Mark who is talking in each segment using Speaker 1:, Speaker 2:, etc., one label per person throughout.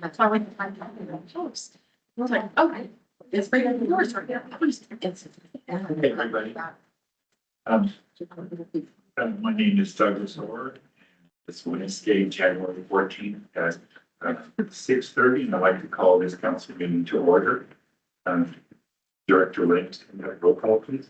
Speaker 1: So I went to find out the house. I was like, okay, it's right in the doors right there.
Speaker 2: Hey, everybody. Um, my name is Douglas Orr. This Wednesday, January 14th at 6:30, and I'd like to call this council meeting to order. Director Lynch, can you have a roll call, please?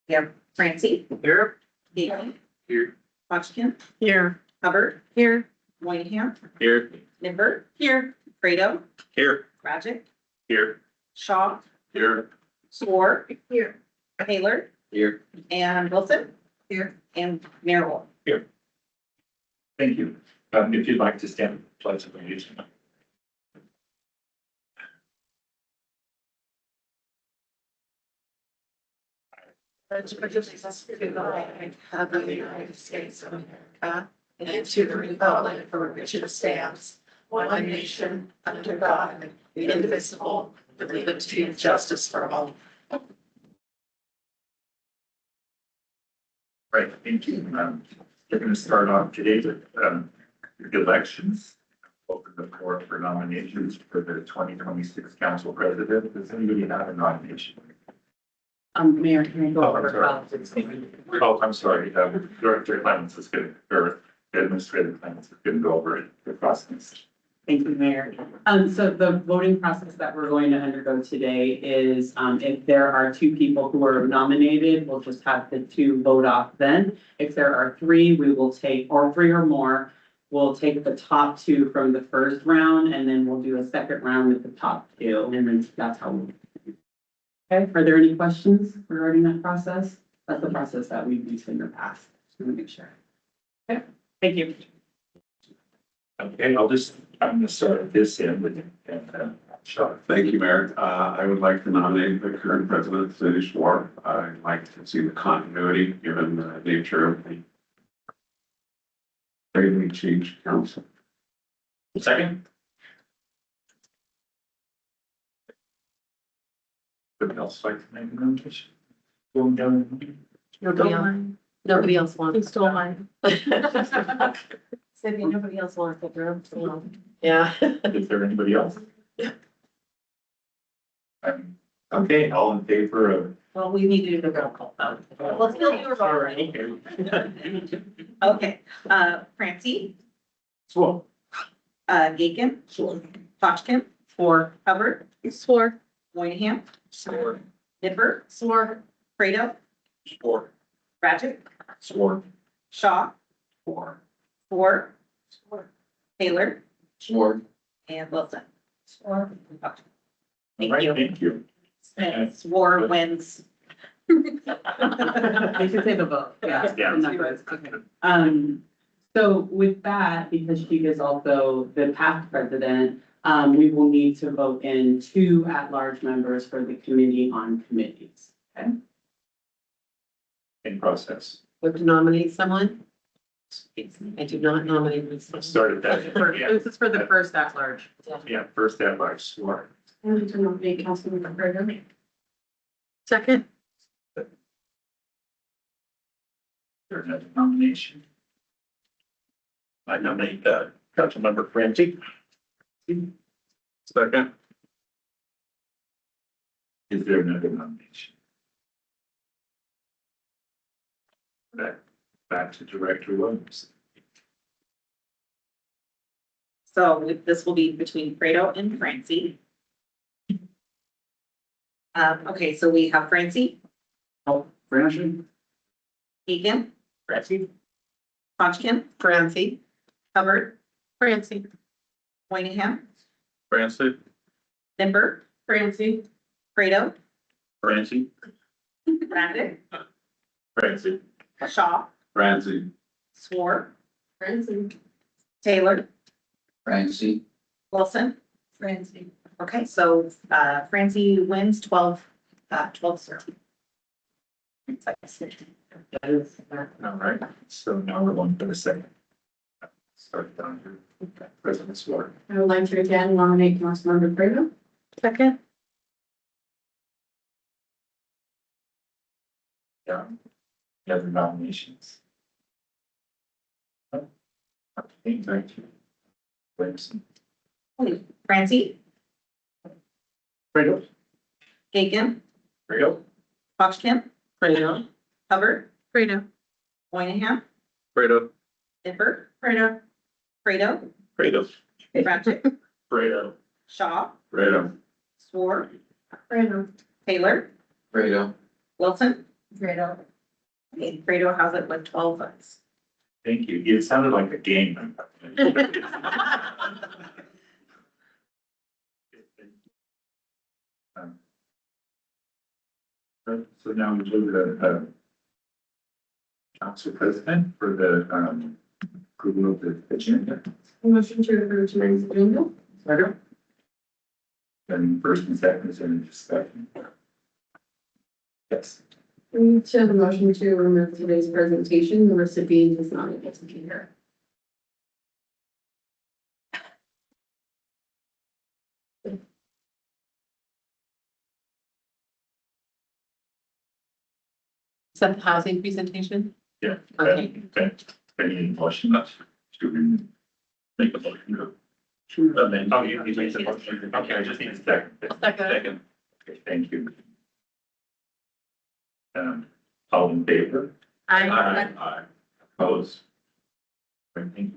Speaker 3: Yeah, Francie.
Speaker 2: Here.
Speaker 3: Gaten.
Speaker 2: Here.
Speaker 3: Hodgkin.
Speaker 1: Here.
Speaker 3: Hubbard.
Speaker 1: Here.
Speaker 3: Moynihan.
Speaker 2: Here.
Speaker 3: Nimber.
Speaker 1: Here.
Speaker 3: Fredo.
Speaker 2: Here.
Speaker 3: Ragic.
Speaker 2: Here.
Speaker 3: Shaw.
Speaker 2: Here.
Speaker 3: Swore.
Speaker 1: Here.
Speaker 3: Taylor.
Speaker 2: Here.
Speaker 3: And Wilson. Here. And Mayor Wolf.
Speaker 2: Thank you. If you'd like to stand, pledge of allegiance.
Speaker 1: Pledge allegiance to the flag of the United States of America and to the republic for which it stands, one nation, under God, indivisible, with liberty and justice for all.
Speaker 2: Right, thank you. We're going to start off today with elections. Open the floor for nominations for the 2026 council president. Does anybody have a nomination?
Speaker 1: Mayor, can I go
Speaker 2: Oh, I'm
Speaker 1: over?
Speaker 2: sorry. Oh, I'm sorry. Director Clements is going to, or Administrator Clements is going to go over the process.
Speaker 4: Thank you, Mayor. So the voting process that we're going to undergo today is, if there are two people who are nominated, we'll just have the two vote off then. If there are three, we will take, or three or more, we'll take the top two from the first round, and then we'll do a second round with the top two, and then that's how we'll. Okay, are there any questions regarding that process? That's the process that we've used in the past, just want to make sure. Okay, thank you.
Speaker 2: Okay, I'm going to start this in with, Sean.
Speaker 5: Thank you, Mayor. I would like to nominate the current president, Cindy Schwartz. I'd like to see the continuity given the nature of the greatly changed council.
Speaker 2: Second. Anybody else like to make a nomination? Going down.
Speaker 1: Nobody else wants.
Speaker 6: You stole mine.
Speaker 1: Said nobody else wants it, room.
Speaker 6: Yeah.
Speaker 2: Is there anybody else? Okay, all in favor of.
Speaker 3: Well, we need to do the roll call though. Let's still do a roll.
Speaker 2: Okay.
Speaker 3: Okay, Francie.
Speaker 2: Swore.
Speaker 3: Gaten. Hodgkin.
Speaker 4: For
Speaker 3: Hubbard.
Speaker 1: Swore.
Speaker 3: Moynihan.
Speaker 2: Swore.
Speaker 3: Nimber.
Speaker 1: Swore.
Speaker 3: Fredo.
Speaker 2: Swore.
Speaker 3: Ragic.
Speaker 2: Swore.
Speaker 3: Shaw.
Speaker 2: Swore.
Speaker 3: Swore. Taylor.
Speaker 2: Swore.
Speaker 3: And Wilson.
Speaker 1: Swore.
Speaker 3: Thank
Speaker 2: Right,
Speaker 3: you.
Speaker 2: thank you.
Speaker 3: And Swore wins.
Speaker 4: You should say the vote, yeah.
Speaker 2: Yeah.
Speaker 4: the numbers, okay. So with that, because she is also the past president, we will need to vote in two at-large members for the committee on committees, okay?
Speaker 2: In process.
Speaker 6: Would you nominate someone? I do not nominate
Speaker 2: Let's
Speaker 6: myself.
Speaker 2: start at that. Yeah,
Speaker 4: This is for the first at-large.
Speaker 2: yeah, first at large, Swore.
Speaker 1: I need to nominate Councilmember Fredo.
Speaker 6: Second.
Speaker 2: There's another nomination. I nominate Councilmember Francie.
Speaker 5: Second.
Speaker 2: Is there another nomination? Back to Director Williams.
Speaker 3: So this will be between Fredo and Francie. Okay, so we have Francie,
Speaker 5: Oh, Francie?
Speaker 3: Egan,
Speaker 2: Francie?
Speaker 3: Hodgkin,
Speaker 6: Francie.
Speaker 3: Hubbard,
Speaker 1: Francie.
Speaker 3: Moynihan,
Speaker 5: Francie?
Speaker 3: Nimber,
Speaker 1: Francie.
Speaker 3: Fredo,
Speaker 2: Francie?
Speaker 3: Ragic,
Speaker 2: Francie?
Speaker 3: Shaw,
Speaker 5: Francie.
Speaker 3: Swore,
Speaker 1: Francie.
Speaker 3: Taylor,
Speaker 2: Francie?
Speaker 3: Wilson.
Speaker 1: Francie.
Speaker 3: Okay, so Francie wins 12-0.
Speaker 2: All right, so now we're going for the second. Start down here. President Swore.
Speaker 1: I would like to again nominate Councilmember Fredo.
Speaker 6: Second.
Speaker 2: Yeah. Any other nominations? Okay, thank you. Williamson.
Speaker 3: Francie,
Speaker 2: Fredo.
Speaker 3: Aiken,
Speaker 2: Fredo.
Speaker 3: Foxcamp,
Speaker 6: Fredo.
Speaker 3: Hubbard,
Speaker 6: Fredo.
Speaker 3: Moynihan,
Speaker 2: Fredo.
Speaker 3: Nippert,
Speaker 6: Fredo.
Speaker 3: Fredo,
Speaker 2: Fredo.
Speaker 3: Bratchick,
Speaker 2: Fredo.
Speaker 3: Shaw,
Speaker 5: Fredo.
Speaker 3: Swore,
Speaker 6: Fredo.
Speaker 3: Taylor,
Speaker 5: Fredo.
Speaker 3: Wilson.
Speaker 6: Fredo.
Speaker 3: Okay, Fredo has it with 12 votes.
Speaker 2: Thank you. It sounded like a game. Um, So now we do the council president for the approval of the agenda.
Speaker 6: Motion to approve tonight's agenda.
Speaker 2: Second. Then first and second is in discussion. Yes.
Speaker 6: To the motion to remove today's presentation, the recipient is not able to be here.
Speaker 7: Is that the housing presentation?
Speaker 2: Yeah.
Speaker 7: Okay.
Speaker 2: Any motion to make a motion to. Oh, you need to make the motion. Okay, I just need a second.
Speaker 7: Second.
Speaker 2: Okay, thank you. All in favor? Aye. Opposed? Thank you.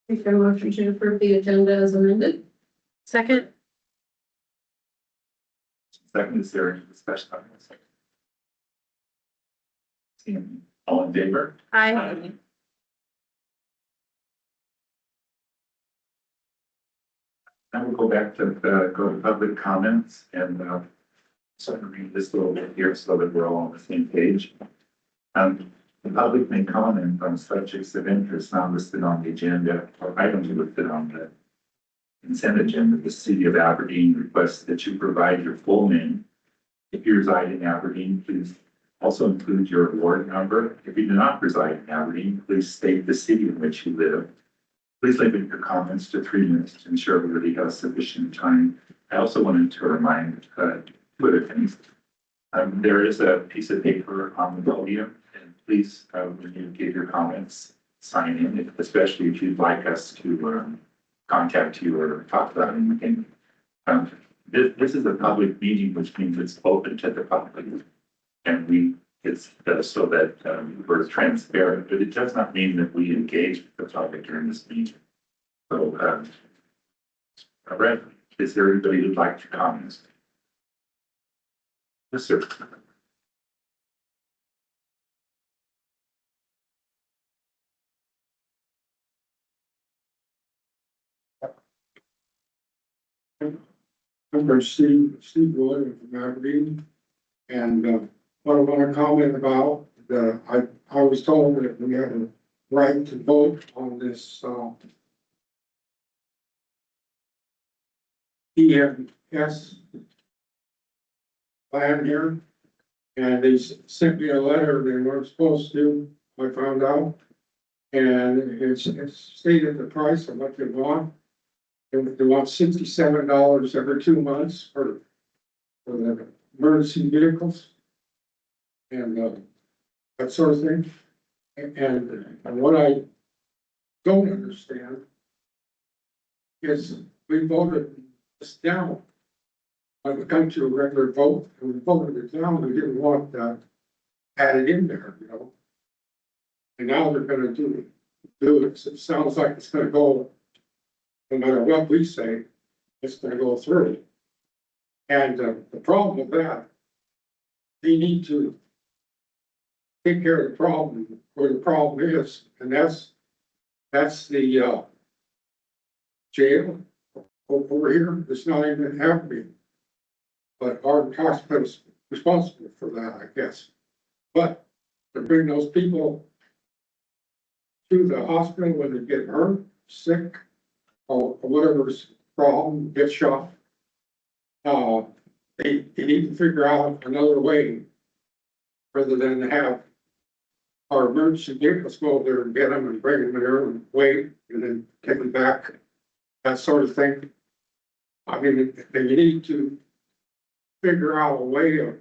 Speaker 6: Make a motion to approve the agenda as amended. Second.
Speaker 2: Second, is there any discussion on this? Seeing all in favor?
Speaker 6: Aye.
Speaker 2: Now we'll go back to go to public comments and so I'm read this a little bit here so that we're all on the same page. The public may comment on subjects of interest not listed on the agenda or items listed on the consent agenda. The city of Aberdeen requests that you provide your full name. If you reside in Aberdeen, please also include your ward number. If you do not reside in Aberdeen, please state the city in which you live. Please limit your comments to 3 minutes to ensure everybody has sufficient time. I also wanted to remind two other things. There is a piece of paper on the podium, and please, when you give your comments, sign in, especially if you'd like us to contact you or talk about anything. This is a public meeting, which means it's open to the public. And it's so that we're transparent, but it does not mean that we engage with the public during this meeting. So, all right, is there anybody who'd like to comment? Yes, sir.
Speaker 8: I'm Steve Wood from Aberdeen. And what I want to comment about, I was told that we have a right to vote on this EMS plan here. And they sent me a letter they weren't supposed to, I found out. And it's stated the price of what they want. They want $67 every 2 months for the emergency vehicles. And that sort of thing. And what I don't understand is we voted this down. We come to a regular vote and we voted it down. We didn't want that added in there, you know. And now they're gonna do it. It sounds like it's gonna go, no matter what we say, it's gonna go through. And the problem with that, they need to take care of the problem where the problem is, and that's the jail over here. It's not even happening. But our hospital's responsible for that, I guess. But to bring those people to the hospital when they get hurt, sick, or whatever's problem, get shot, they need to figure out another way rather than have our emergency vehicles go over there and get them and bring them there and wait and then take them back, that sort of thing. I mean, they need to figure out a way of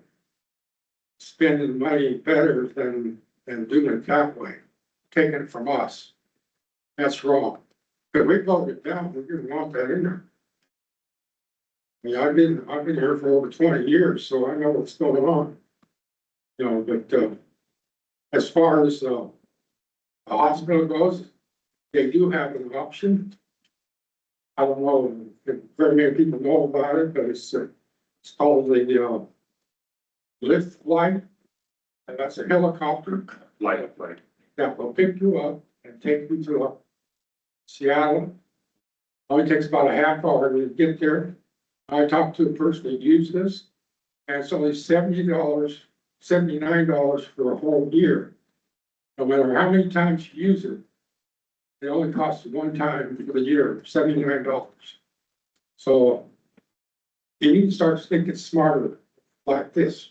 Speaker 8: spending money better than doing it that way, taking it from us. That's wrong. But we voted it down, we didn't want that in there. I mean, I've been here for over 20 years, so I know what's going on. You know, but, as far as, the hospital goes, they do have an option. I don't know if very many people know about it, but it's called the, lift flight. And that's a helicopter
Speaker 2: Like,
Speaker 8: that will pick you up and take you to Seattle. Only takes about a half hour to get there. I talked to a person that used this, and it's only $70, $79 for a whole year. No matter how many times you use it, it only costs one time for the year, $79. So you need to start thinking smarter like this.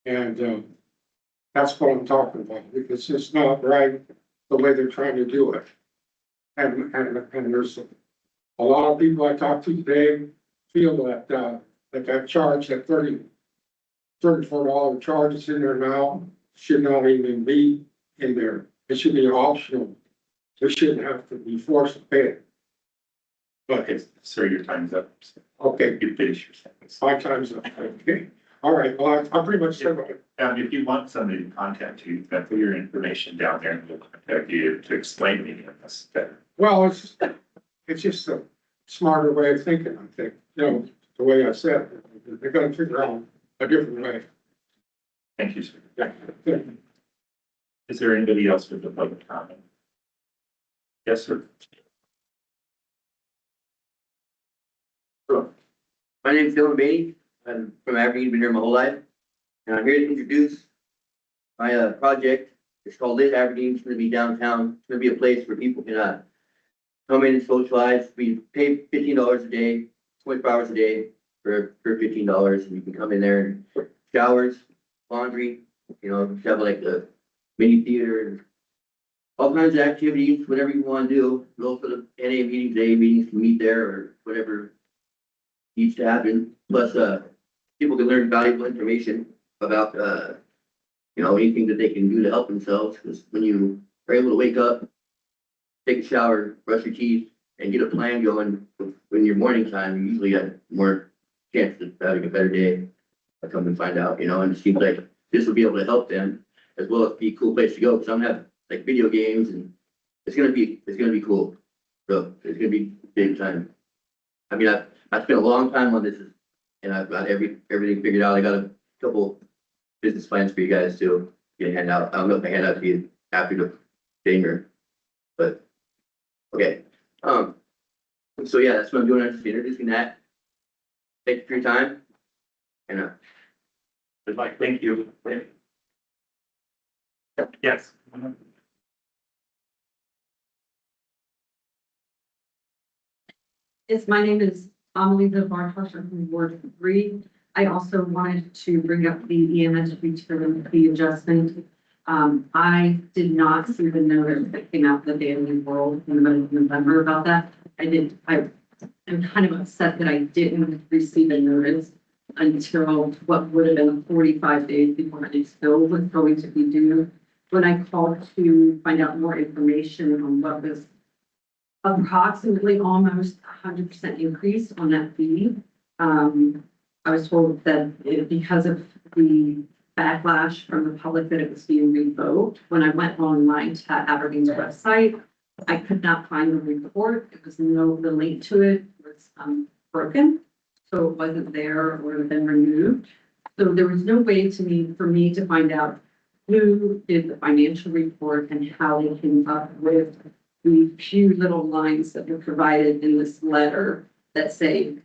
Speaker 8: And that's what I'm talking about, because it's just not right the way they're trying to do it. And there's a lot of people I talked to today feel that, that charge, that $34 charge that's in there now should not even be in there. It should be optional. They shouldn't have to be forced to pay it. But
Speaker 2: okay, sir, your time's up.
Speaker 8: okay,
Speaker 2: You finish your sentence.
Speaker 8: 5 times up. Okay, all right, well, I pretty much said what
Speaker 2: If you want somebody to contact you, then put your information down there and we'll contact you to explain any of this better.
Speaker 8: well, it's just a smarter way of thinking, I think, you know, the way I said, it. They're gonna figure out a different way.
Speaker 2: Thank you, sir.
Speaker 8: Yeah.
Speaker 2: Is there anybody else with the public comment? Yes, sir.
Speaker 9: My name's Dylan Beatty. I'm from Aberdeen, been here my whole life. And I'm here to introduce my project. It's called Live Aberdeen. It's gonna be downtown. It's gonna be a place where people can come in and socialize. We pay $15 a day, 24 hours a day for $15. And you can come in there and showers, laundry, you know, have like the mini theater and all kinds of activities, whatever you want to do. Go for the NA meetings, AA meetings, can meet there or whatever needs to happen. Plus, people can learn valuable information about, you know, anything that they can do to help themselves. Because when you are able to wake up, take a shower, brush your teeth, and get a plan going in your morning time, you usually got more chance of having a better day. I come and find out, you know, and it seems like this will be able to help them as well as be a cool place to go. Because I'm gonna have like video games and it's gonna be cool. So it's gonna be big time. I mean, I spent a long time on this and I've got everything figured out. I got a couple business plans for you guys to get hand out. I don't know if I hand out to you after the thing but okay. So yeah, that's what I'm doing. I'm just introducing that. Thank you for your time. And
Speaker 2: Good luck. Thank you. Yes.
Speaker 10: Yes, my name is Amelie the Bartosh from Ward 3. I also wanted to bring up the EMS return fee adjustment. I did not see the notice that came out in the Daily World in the middle of November about that. I'm kind of upset that I didn't receive a notice until what would have been 45 days before my bill was going to be due. When I called to find out more information on what was approximately almost 100% increase on that fee. I was told that because of the backlash from the public that it was being revoked. When I went online to Aberdeen's website, I could not find the report. It was the link to it was broken, so it wasn't there or had been removed. So there was no way for me to find out who did the financial report and how they came up with the few little lines that were provided in this letter that say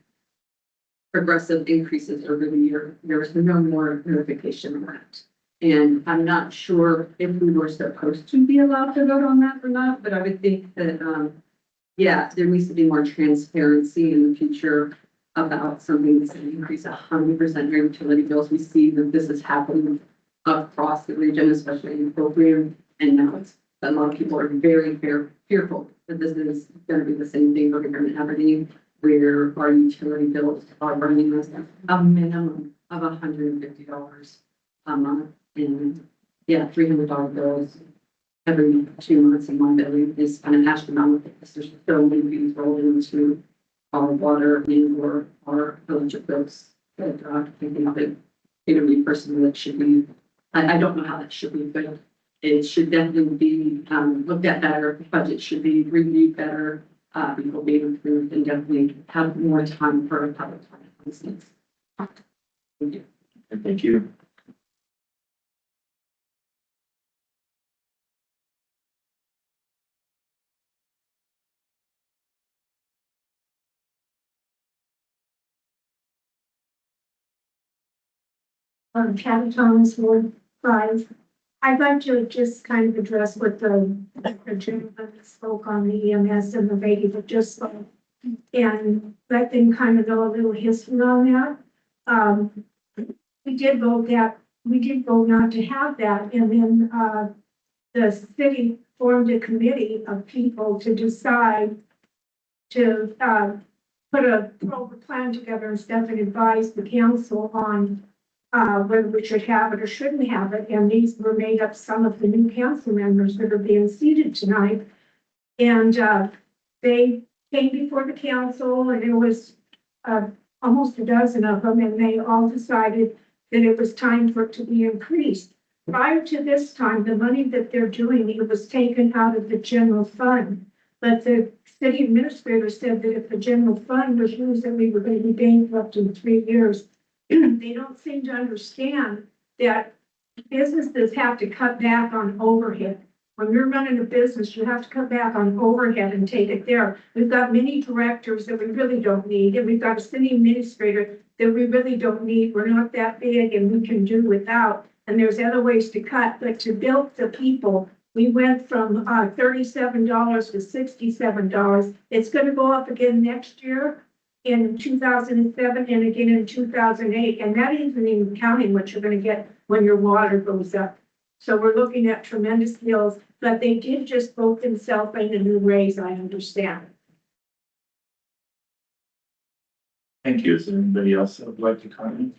Speaker 10: progressive increases over the year. There was no more notification on that. And I'm not sure if we were supposed to be allowed to vote on that or not, but I would think that, yeah, there needs to be more transparency in the future about something that's going to increase 100% your utility bills. We see that this is happening across the region, especially in Program, and now a lot of people are very fearful that this is going to be the same thing over here in Aberdeen, where our utility bills are running us a minimum of $150 a month, and yeah, $300 bills every 2 months in one building is an astronomical. There's so many things rolled into our water and our village of folks that, I think that, every person that should be, I don't know how that should be, but it should definitely be, looked at better. The budget should be reviewed better, before being approved, and definitely have more time for public comment on these things. Thank you.
Speaker 2: Thank you.
Speaker 11: Kathy Thomas, Ward 5. I'd like to just kind of address what the gentleman that spoke on the EMS and the lady that just spoke, and let them kind of know a little history on that. We did vote not to have that, and then the city formed a committee of people to decide to put a plan together and stuff and advise the council on whether we should have it or shouldn't have it. And these were made up some of the new council members that are being seated tonight. And they came before the council, and there was almost a dozen of them, and they all decided that it was time for it to be increased. Prior to this time, the money that they're doing, it was taken out of the general fund. But the city administrator said that if the general fund was used, that we were going to be bankrupt in 3 years. They don't seem to understand that businesses have to cut back on overhead. When you're running a business, you have to cut back on overhead and take it there. We've got many directors that we really don't need, and we've got a city administrator that we really don't need. We're not that big, and we can do without. And there's other ways to cut, but to build the people, we went from $37 to $67. It's going to go up again next year in 2007 and again in 2008. And that isn't even counting what you're going to get when your water goes up. So we're looking at tremendous bills, but they did just vote themselves in a new raise, I understand.
Speaker 2: Thank you. Is there anybody else that would like to comment?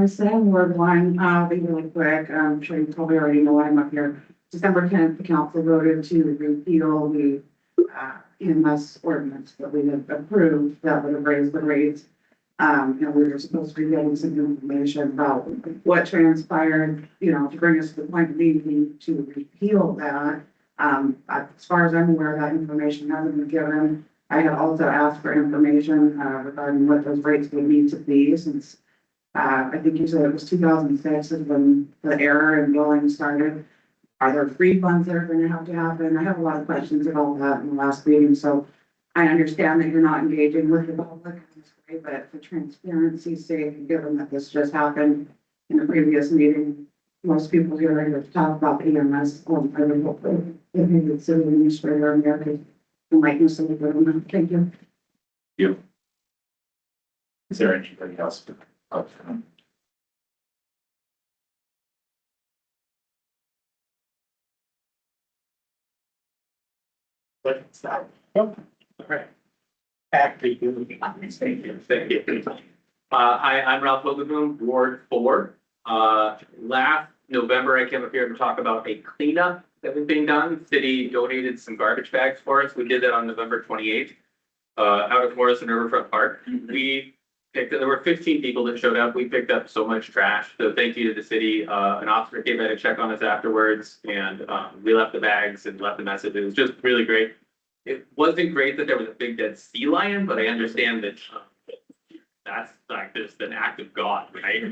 Speaker 4: Sam, Ward 1, be really quick. I'm sure you probably already know I'm up here. December 10th, the council voted to repeal the EMS ordinance that we had approved that would have raised the rates. And we were supposed to be getting some information about what transpired, to bring us to the point of needing to repeal that. As far as I'm aware, that information hasn't been given. I had also asked for information regarding what those rates would need to be, since I think you said it was 2006 is when the error in billing started. Are there refunds that are going to have to happen? I have a lot of questions about that in the last meeting, so I understand that you're not engaging with the public in this way, but for transparency's sake, given that this just happened in a previous meeting, most people here are here to talk about the EMS. I would hope that if the city administrator and there could enlighten us a little bit on that. Thank you.
Speaker 2: Is there anybody else? Let's stop. All right. Thank you.
Speaker 12: I'm Ralph Logan, Ward 4. Last November, I came up here to talk about a cleanup that was being done. City donated some garbage bags for us. We did that on November 28th, out of Morrison Riverfront Park. There were 15 people that showed up. We picked up so much trash. So thank you to the city. An officer came by to check on us afterwards, and we left the bags and left the message. It was just really great. It wasn't great that there was a big dead sea lion, but I understand that that's like just an act of God, right?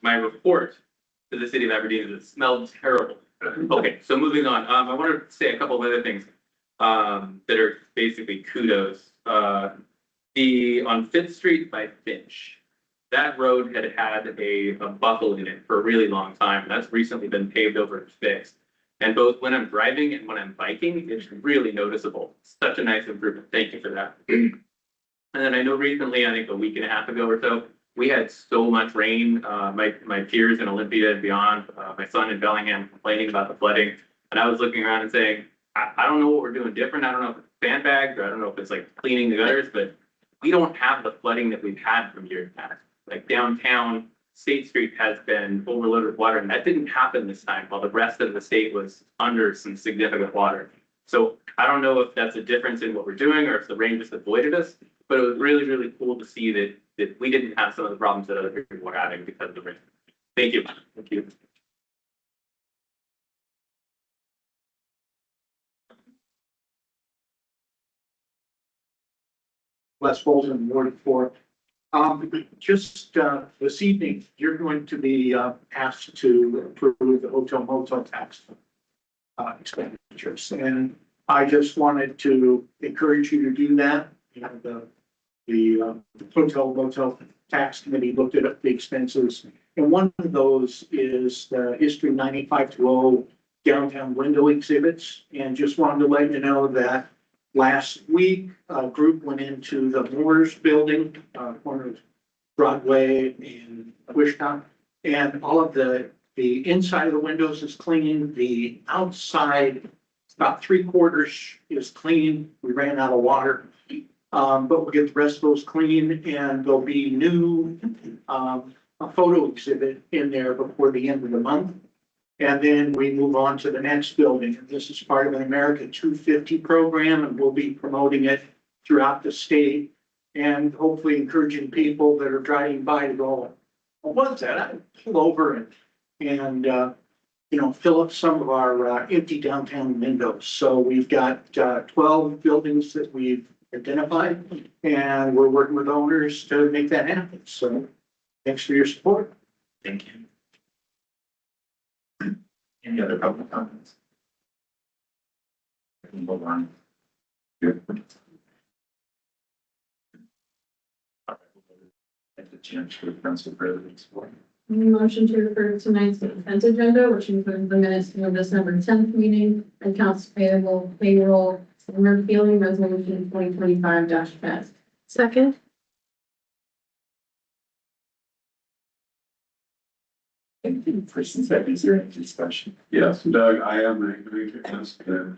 Speaker 12: My report to the city of Aberdeen is it smelled terrible. Okay, so moving on. I want to say a couple of other things that are basically kudos. On 5th Street by Finch, that road had a buckle in it for a really long time. That's recently been paved over and fixed. And both when I'm driving and when I'm biking, it's really noticeable. Such a nice improvement. Thank you for that. And then I know recently, I think a week and a half ago or so, we had so much rain. My peers in Olympia and beyond, my son in Bellingham complaining about the flooding. And I was looking around and saying, I don't know what we're doing different. I don't know if it's sandbags or I don't know if it's like cleaning the gutters, but we don't have the flooding that we've had from years past. Like downtown, State Street has been overloaded with water, and that didn't happen this time, while the rest of the state was under some significant water. So I don't know if that's a difference in what we're doing or if the rain just avoided us, but it was really, really cool to see that we didn't have some of the problems that other people were having because of the rain. Thank you. Thank you.
Speaker 13: Les Bolton, Ward 4. Just this evening, you're going to be asked to approve the hotel motel tax expenditures. And I just wanted to encourage you to do that. You know, the hotel motel tax committee looked at the expenses. And one of those is the History 9520 downtown window exhibits. And just wanted to let you know that last week, a group went into the Moores building, corner of Broadway and Wishtown. And all of the inside of the windows is clean. The outside, about 3/4 is clean. We ran out of water. But we'll get the rest of those clean, and there'll be new, a photo exhibit in there before the end of the month. And then we move on to the next building. This is part of an America 250 program, and we'll be promoting it throughout the state and hopefully encouraging people that are driving by to go, well, what's that? I pull over and fill up some of our empty downtown windows. So we've got 12 buildings that we've identified, and we're working with owners to make that happen. So thanks for your support.
Speaker 2: Thank you. Any other public comments? I can move on. Good. At the chance for council president's board.
Speaker 6: Motion to approve tonight's consent agenda, which includes the minutes from the December 10th meeting, accounts payable, payroll, and repealing resolution 2025-10.
Speaker 7: Second.
Speaker 2: First and second, is there any discussion?
Speaker 5: Yes, Doug, I am going to ask that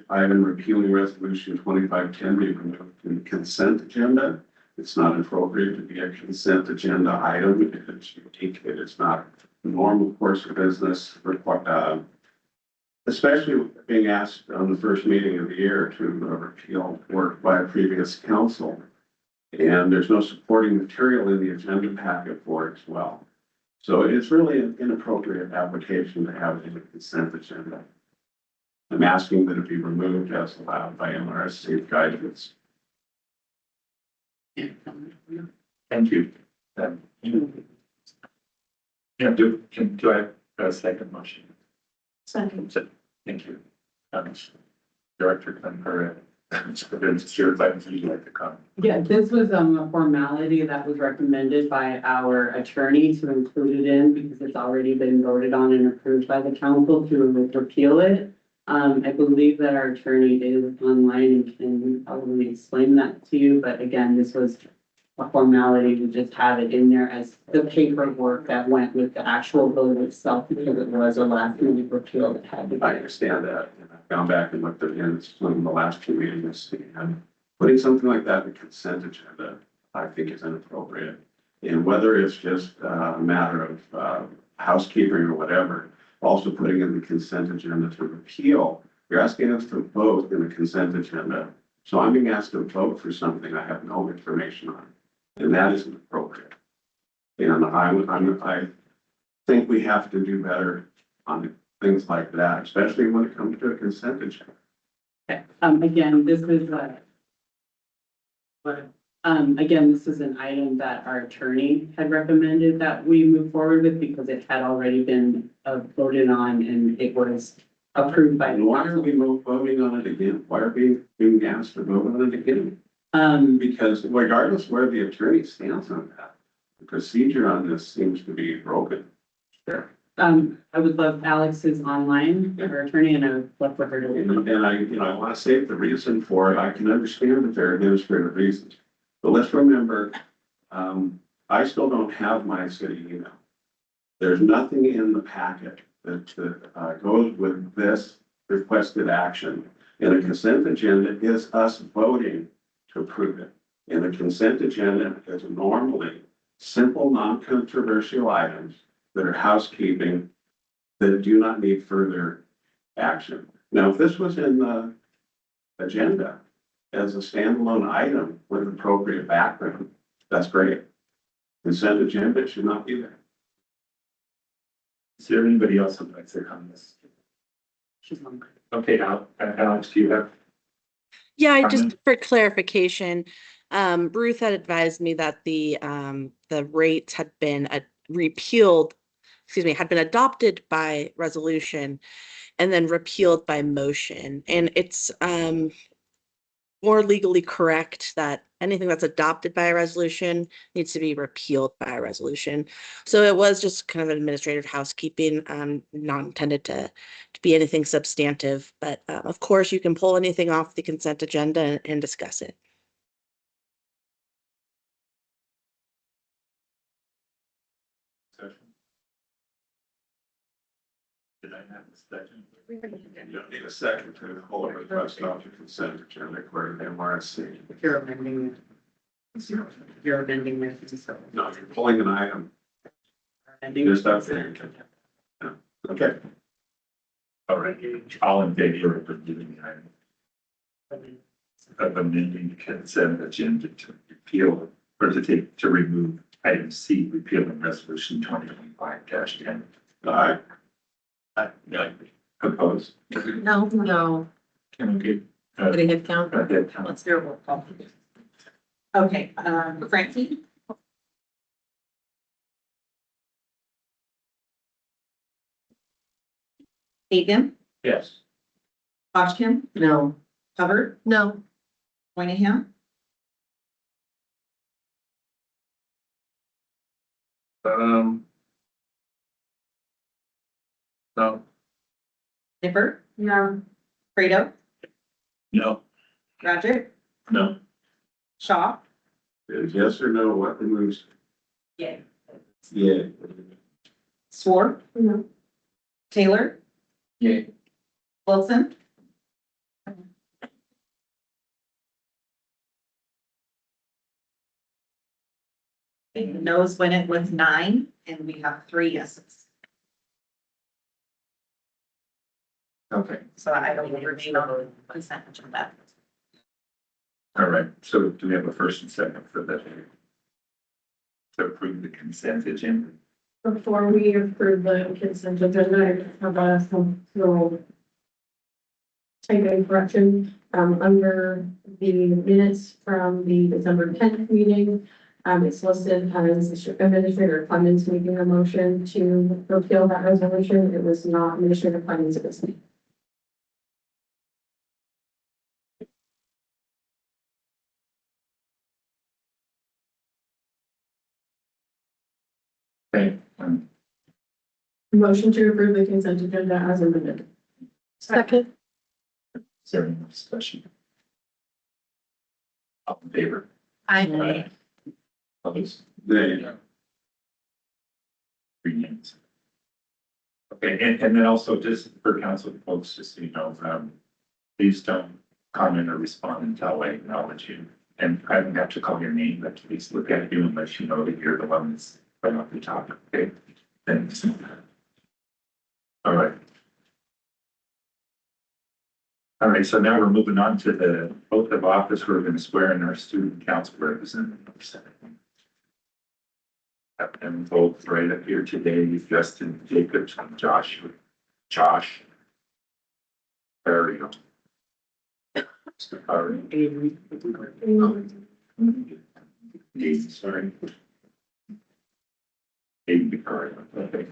Speaker 5: item repealing resolution 2510 be removed from the consent agenda. It's not appropriate to be a consent agenda item. It's unique. It is not a normal course of business, especially being asked on the first meeting of the year to repeal work by a previous council. And there's no supporting material in the agenda packet for it as well. So it is really an inappropriate application to have in the consent agenda. I'm asking that it be removed as allowed by MRSC guidance.
Speaker 2: Thank you. Do I have a second motion?
Speaker 6: Second.
Speaker 2: Thank you. Director Clemper, Stuart, would you like to comment?
Speaker 4: Yeah, this was a formality that was recommended by our attorney to include it in because it's already been voted on and approved by the council to repeal it. I believe that our attorney is online and can probably explain that to you, but again, this was a formality to just have it in there as the paperwork that went with the actual vote itself because it was a last minute repeal that had to be.
Speaker 5: I understand that. And I've gone back and looked at the minutes from the last two meetings, and putting something like that in the consent agenda, I think is inappropriate. And whether it's just a matter of housekeeping or whatever, also putting in the consent agenda to repeal, you're asking us to vote in the consent agenda. So I'm being asked to vote for something I have no information on, and that isn't appropriate. And I think we have to do better on things like that, especially when it comes to a consent agenda.
Speaker 4: Okay. Again, this is again, this is an item that our attorney had recommended that we move forward with because it had already been voted on and it was approved by.
Speaker 5: And why are we voting on it again? Why are we being asked to vote on it again? Because regardless where the attorney stands on that, the procedure on this seems to be broken.
Speaker 4: Sure. I would love Alex is online, our attorney, and I would love for her to.
Speaker 5: And I want to say the reason for it, I can understand that there are administrative reasons. But let's remember, I still don't have my city email. There's nothing in the packet that goes with this requested action. And a consent agenda is us voting to approve it. And the consent agenda is normally simple, non-controversial items that are housekeeping that do not need further action. Now, if this was in the agenda as a standalone item with appropriate background, that's great. Consent agenda should not be there.
Speaker 2: Is there anybody else who'd like to comment on this? Okay, Alex, do you have?
Speaker 14: Yeah,
Speaker 2: Comment?
Speaker 14: just for clarification, Ruth had advised me that the rates had been repealed, had been adopted by resolution and then repealed by motion. And it's more legally correct that anything that's adopted by a resolution needs to be repealed by a resolution. So it was just kind of administrative housekeeping, not intended to be anything substantive. But of course, you can pull anything off the consent agenda and discuss it.
Speaker 2: Did I have this second?
Speaker 5: You don't need a second to hold a request off the consent agenda according to MRSC.
Speaker 4: You're amending it. You're amending it. So
Speaker 5: No, you're pulling an item.
Speaker 4: amending
Speaker 5: Just up there. Yeah. Okay.
Speaker 2: All right, all in favor of reviewing the item of amending the consent agenda to repeal or to remove item C, repealing resolution 2025-10.
Speaker 5: Aye.
Speaker 2: No. Opposed?
Speaker 7: No. No.
Speaker 2: Okay.
Speaker 7: Did I hit count?
Speaker 3: Let's do a roll call. Okay, Francie? Hagan,
Speaker 2: Yes.
Speaker 3: Hodgkin,
Speaker 7: No.
Speaker 3: Hubbard,
Speaker 7: No.
Speaker 3: Moynihan,
Speaker 2: No.
Speaker 3: Nipper,
Speaker 6: No.
Speaker 3: Fredo,
Speaker 2: No.
Speaker 3: Roderick,
Speaker 2: No.
Speaker 3: Shaw.
Speaker 5: Is yes or no, what removes?
Speaker 3: Yay.
Speaker 5: Yeah.
Speaker 3: Swore,
Speaker 6: No.
Speaker 3: Taylor,
Speaker 2: Yay.
Speaker 3: Wilson. The nose went it with 9, and we have 3 yeses.
Speaker 2: Okay.
Speaker 3: So I don't remain on the consent agenda.
Speaker 2: All right. So do we have a first and second for that? To approve the consent agenda?
Speaker 6: Before we approve the consent agenda, I just have some little typo correction, under the minutes from the December 10th meeting. It's listed as Administrator Clemens making a motion to repeal that resolution. It was not Administrator Clemens, it was me.
Speaker 2: Okay.
Speaker 6: Motion to approve the consent agenda as amended.
Speaker 7: Second.
Speaker 2: Is there any more discussion? All in favor?
Speaker 7: I.
Speaker 2: Opposed?
Speaker 5: They,
Speaker 2: Three names. Okay, and then also just for council folks, just so you know, please don't comment or respond until I acknowledge you. And I don't have to call your name, but please look at you unless you know that you're the one that's right off the top, okay? Thanks. All right. All right, so now we're moving on to the oath of office. We're going to swear in our student council representatives. Have them both right up here today, Justin Jacobs and Josh. There you go. All right. Aiden, sorry. Aiden Victoria. Okay.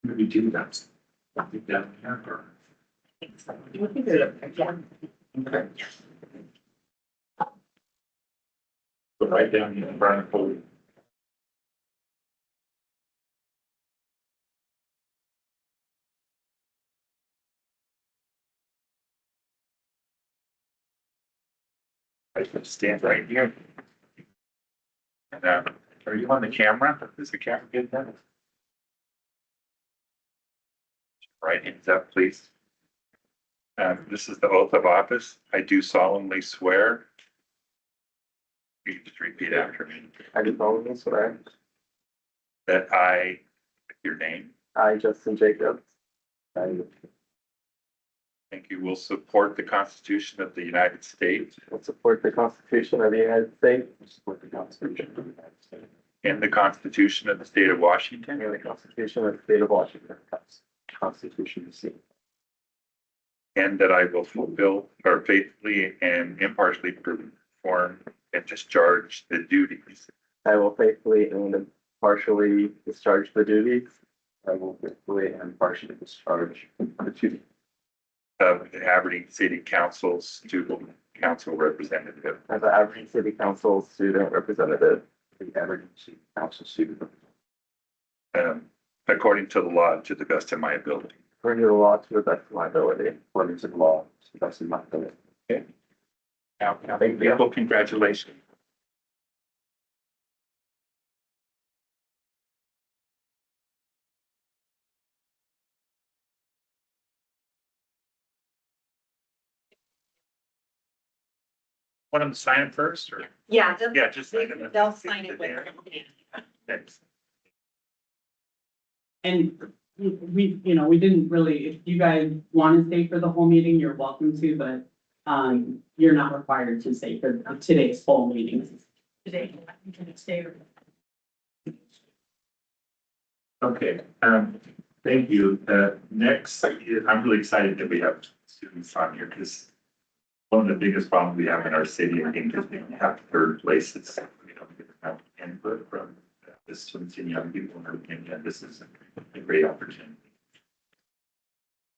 Speaker 2: Maybe do that. Down here. Okay. But right down here in front of the podium. I can stand right here. And are you on the camera? Is the camera good then? Right hands up, please. This is the oath of office. I do solemnly swear You can just repeat after me.
Speaker 15: I do solemnly swear,
Speaker 2: That I, your name,
Speaker 15: I, Justin Jacobs, I
Speaker 2: think you will support the Constitution of the United States
Speaker 15: will support the Constitution of the United States, support the Constitution of the United States,
Speaker 2: and the Constitution of the State of Washington,
Speaker 15: and the Constitution of the State of Washington, Constitution of the State.
Speaker 2: and that I will fulfill or faithfully and impartially perform and discharge the duties
Speaker 15: I will faithfully and impartially discharge the duties. I will faithfully and impartially discharge the duties
Speaker 2: of the Aberdeen City Council Student Council Representative,
Speaker 15: as the Aberdeen City Council student representative. The Aberdeen City Council student,
Speaker 2: according to the law and to the best of my ability.
Speaker 15: according to the law to the best of my ability. According to the law to the best of my ability.
Speaker 2: Now, people, congratulations. Want them to sign it first or?
Speaker 3: Yeah,
Speaker 2: Yeah, just sign it.
Speaker 3: they'll sign it with.
Speaker 2: Thanks.
Speaker 4: And we, we didn't really, if you guys want to stay for the whole meeting, you're welcome to, but you're not required to stay for today's full meeting.
Speaker 1: Today, you can stay.
Speaker 2: Okay, thank you. Next, I'm really excited that we have students on here because one of the biggest problems we have in our city, I think, is we have third places. We don't get enough input from the students and young people, and this is a great opportunity.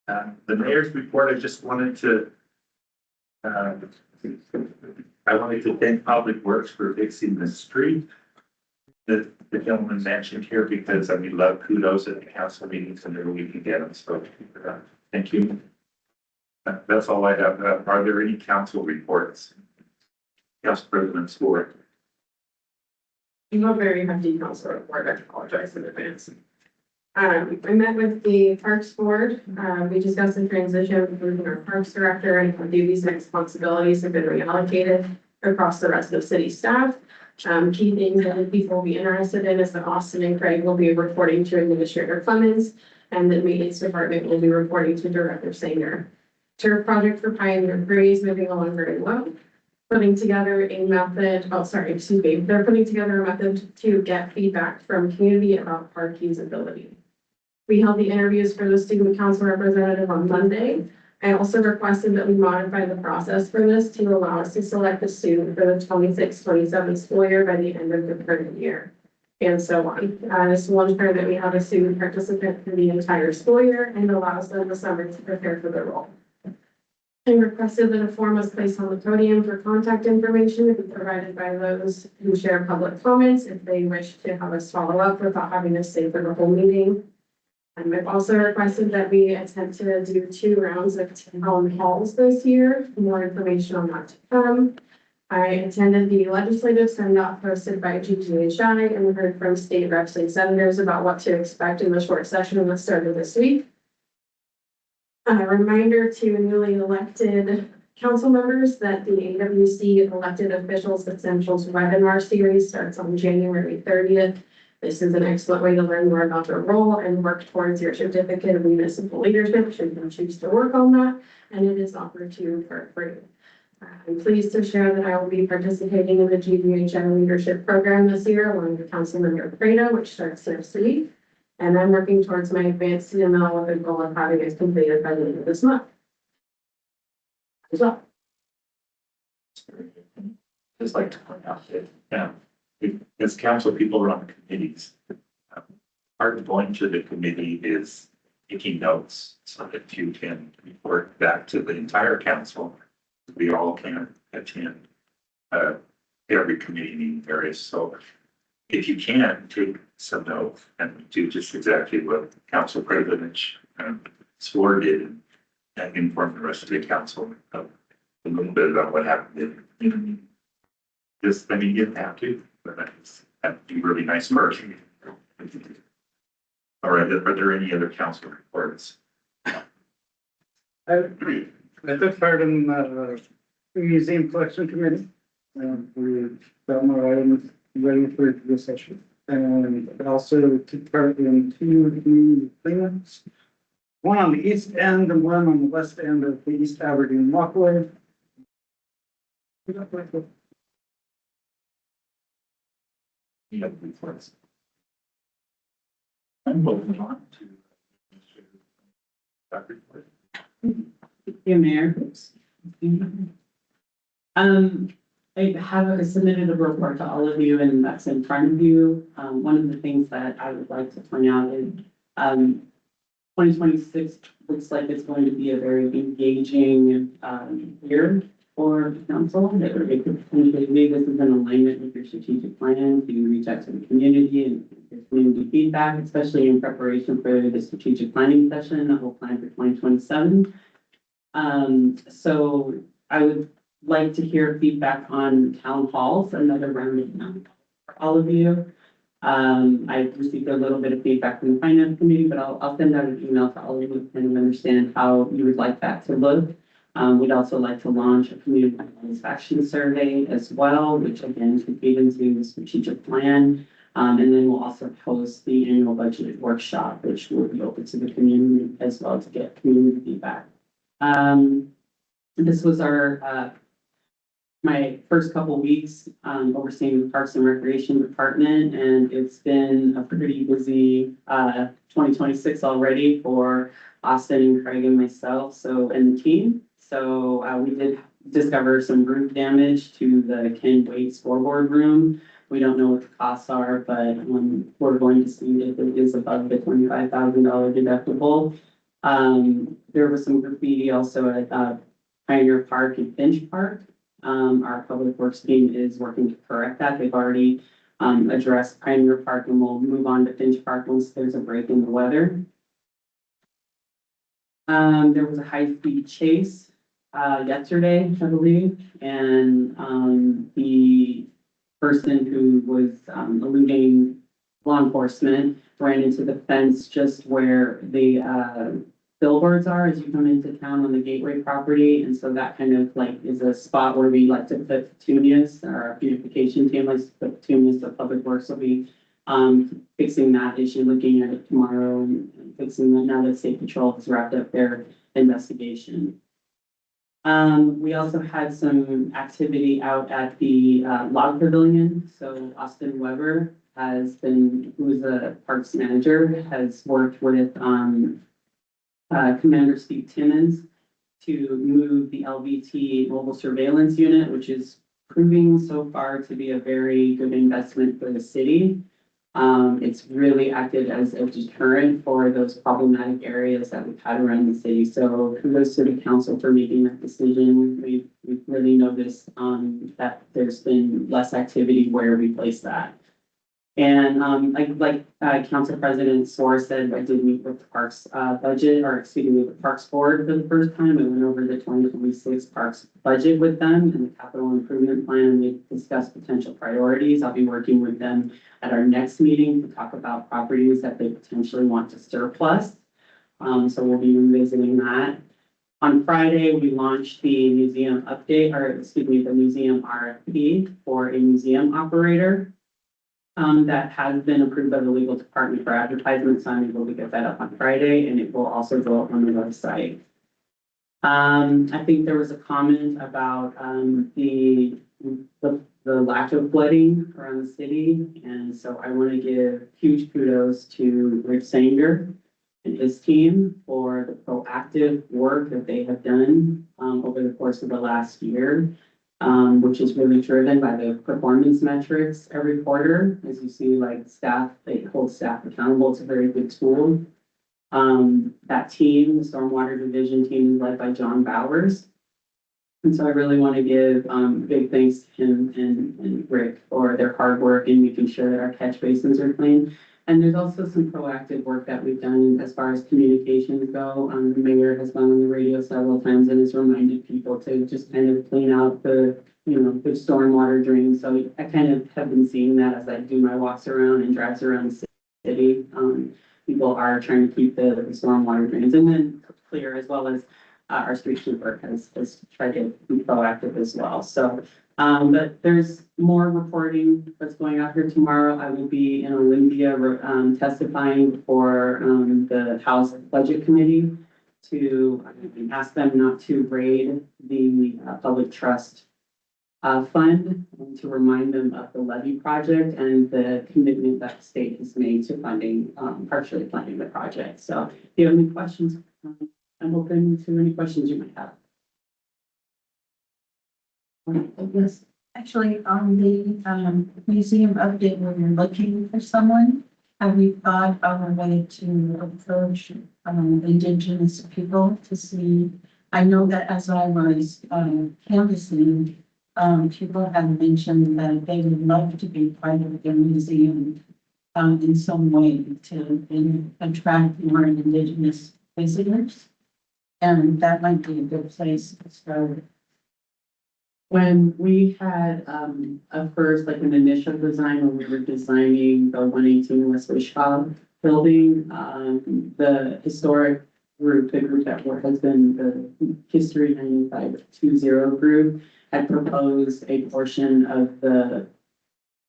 Speaker 2: The mayor's report, I just wanted to thank Public Works for fixing the street that the gentleman mentioned here, because we love kudos at the council meetings and whenever we can get them, so thank you. That's all I have. Are there any council reports? Yes, President Sport.
Speaker 6: You have a very hefty council report. I apologize in advance. I met with the Parks Board. We discussed the transition between our Parks Director and how duties and responsibilities have been reallocated across the rest of city staff. Key things that people will be interested in is that Austin and Craig will be reporting to Administrator Clemens, and the Maintenance Department will be reporting to Director Sanger. Turf project for Pioneer Prairie is moving along very well. Putting together a method, they're putting together a method to get feedback from community about park usability. We held the interviews for the student council representative on Monday. I also requested that we modify the process for this to allow us to select a student for the 26-27 school year by the end of the current year. And so on. This will ensure that we have a student participant for the entire school year and allows them the summer to prepare for the role. I requested that a form was placed on the podium for contact information to be provided by those who share public comments if they wish to have us follow up without having to stay for the whole meeting. And I've also requested that we attempt to do 2 rounds of town halls this year. More information on that to come. I attended the legislative send-off hosted by GGHI and heard from state reps and senators about what to expect in the short session that started this week. A reminder to newly elected council members that the AWC Elected Officials Essentials webinar series starts on January 30th. This is an excellent way to learn more about their role and work towards your certificate of municipal leadership should you choose to work on that. And it is offered to you for free. I'm pleased to share that I will be participating in the GVHN leadership program this year along with Councilmember Prada, which starts next week. And I'm working towards my advanced CML with the goal of having it completed by the end of this month. As well.
Speaker 2: Just like to point out that, as council people are on committees, part of going to the committee is taking notes so that you can report back to the entire council. We all can attend every committee meeting there is. So if you can take some notes and do just exactly what Council President Swore did and inform the rest of the council a little bit about what happened in the meeting. Just, you didn't have to, but that'd be really nice first. All right, are there any other council reports?
Speaker 13: I took part in the museum collection committee. We've got more items ready for this session. And also took part in two new things. One on the east end and one on the west end of the East Aberdeen walkway.
Speaker 2: I'm moving on to. Dr. Ford.
Speaker 4: Yeah, Mayor. I submitted a report to all of you and that's in front of you. One of the things that I would like to point out is, 2026 looks like it's going to be a very engaging, year for the council. That it could potentially be, this is in alignment with your strategic plan to reach out to the community and get community feedback, especially in preparation for the strategic planning session that we'll plan for 2027. So I would like to hear feedback on town halls, another round of town for all of you. I received a little bit of feedback from the finance committee, but I'll send out an email to all of you and understand how you would like that to look. We'd also like to launch a community satisfaction survey as well, which again could feed into the strategic plan. And then we'll also host the annual budget workshop, which will be open to the community as well to get community feedback. This was our my first couple weeks overseeing the Parks and Recreation Department, and it's been a pretty busy 2026 already for Austin and Craig and myself, and the team. So we did discover some roof damage to the Ken Wade scoreboard room. We don't know what the costs are, but we're going to see if it is above the $25,000 deductible. There was some graffiti also at Pioneer Park and Finch Park. Our public works team is working to correct that. They've already addressed Pioneer Park and we'll move on to Finch Park once there's a break in the weather. There was a high-speed chase yesterday, I believe, and the person who was eluding law enforcement ran into the fence just where the billboards are as you come into town on the Gateway property. And so that kind of like is a spot where we like to put petunias, or our beautification team likes to put petunias. So Public Works will be fixing that issue, looking at it tomorrow and fixing that now that State Patrol has wrapped up their investigation. We also had some activity out at the log pavilion. So Austin Weber who is a parks manager, has worked with Commander Steve Timmons to move the LVT mobile surveillance unit, which is proving so far to be a very good investment for the city. It's really acted as a deterrent for those problematic areas that we've had around the city. So kudos to the council for making that decision. We've really noticed that there's been less activity where we place that. And like Council President Soar said, I did meet with the Parks the Parks Board for the first time. I went over the 2026 Parks budget with them and the capital improvement plan. We discussed potential priorities. I'll be working with them at our next meeting to talk about properties that they potentially want to surplus. So we'll be revisiting that. On Friday, we launched the museum the museum RFP for a museum operator. That has been approved by the legal department for advertisement, so I'm able to get that up on Friday, and it will also go up on the website. I think there was a comment about the lack of flooding around the city, and so I want to give huge kudos to Rick Sanger and his team for the proactive work that they have done over the course of the last year. Which is really driven by the performance metrics every quarter. As you see, like they hold staff accountable. It's a very good tool. That team, the stormwater division team, is led by John Bowers. And so I really want to give big thanks to him and Rick for their hard work in making sure that our catch basins are clean. And there's also some proactive work that we've done as far as communications go. The mayor has gone on the radio several times and has reminded people to just kind of clean out the stormwater drains. So I kind of have been seeing that as I do my walks around and drives around the city. People are trying to keep the stormwater drains and then clear, as well as our street sweeper has tried to be proactive as well. So But there's more reporting that's going out here tomorrow. I will be in Olympia, testifying for, the House Budget Committee to ask them not to raid the public trust fund, and to remind them of the levy project and the commitment that the state has made to funding, partially funding the project. So if you have any questions, I'm open to any questions you might have.
Speaker 1: Yes, actually, on the museum update, when you're looking for someone, have you thought of a way to approach indigenous people to see? I know that as I was canvassing, people have mentioned that they would love to be part of the museum in some way to attract more indigenous visitors. And that might be a good place to start.
Speaker 4: When we had a first, like an initial design, when we were designing the 118 West Wishkov building, the historic group, the group that has been the History 9520 group, had proposed a portion of the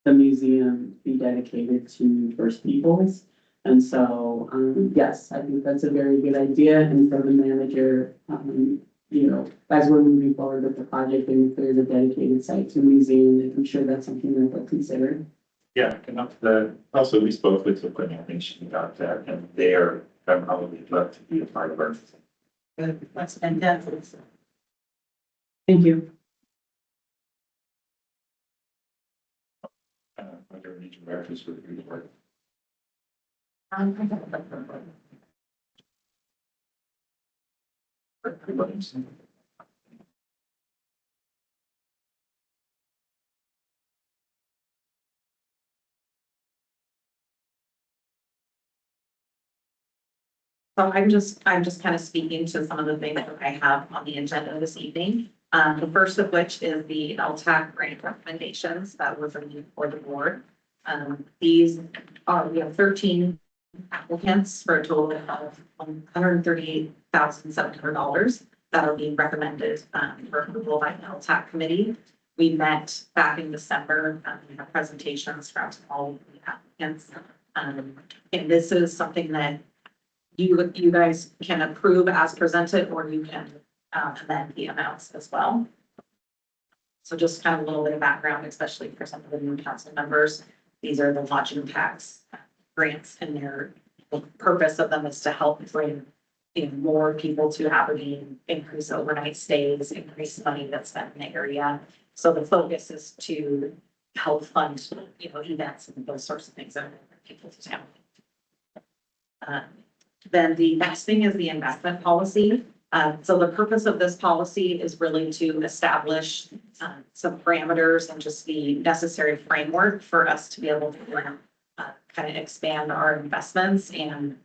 Speaker 4: museum be dedicated to First Peoples. And so, yes, I think that's a very good idea. And for the manager, you know, as we're moving forward with the project, and if there's a dedicated site to a museum, I'm sure that's something that they'll consider.
Speaker 2: Yeah, and also we spoke with the Quinn Nation about that, and they are, probably love to be a part of our.
Speaker 1: Good, that's fantastic.
Speaker 4: Thank you.
Speaker 2: Are there any directors for the report?
Speaker 3: So I'm just kind of speaking to some of the things that I have on the agenda this evening. The first of which is the LTAC grant recommendations that were bringing for the board. These are, we have 13 applicants for a total of $138,700 that are being recommended for approval by the LTAC committee. We met back in December. We have presentations from all of the applicants. And this is something that you guys can approve as presented, or you can amend the amounts as well. So just kind of a little bit of background, especially for some of the new council members. These are the lodging tax grants, and the purpose of them is to help bring more people to Aberdeen, increase overnight stays, increase money that's spent in the area. So the focus is to help fund, events and those sorts of things that bring people to town. Then the next thing is the investment policy. So the purpose of this policy is really to establish some parameters and just the necessary framework for us to be able to kind of expand our investments and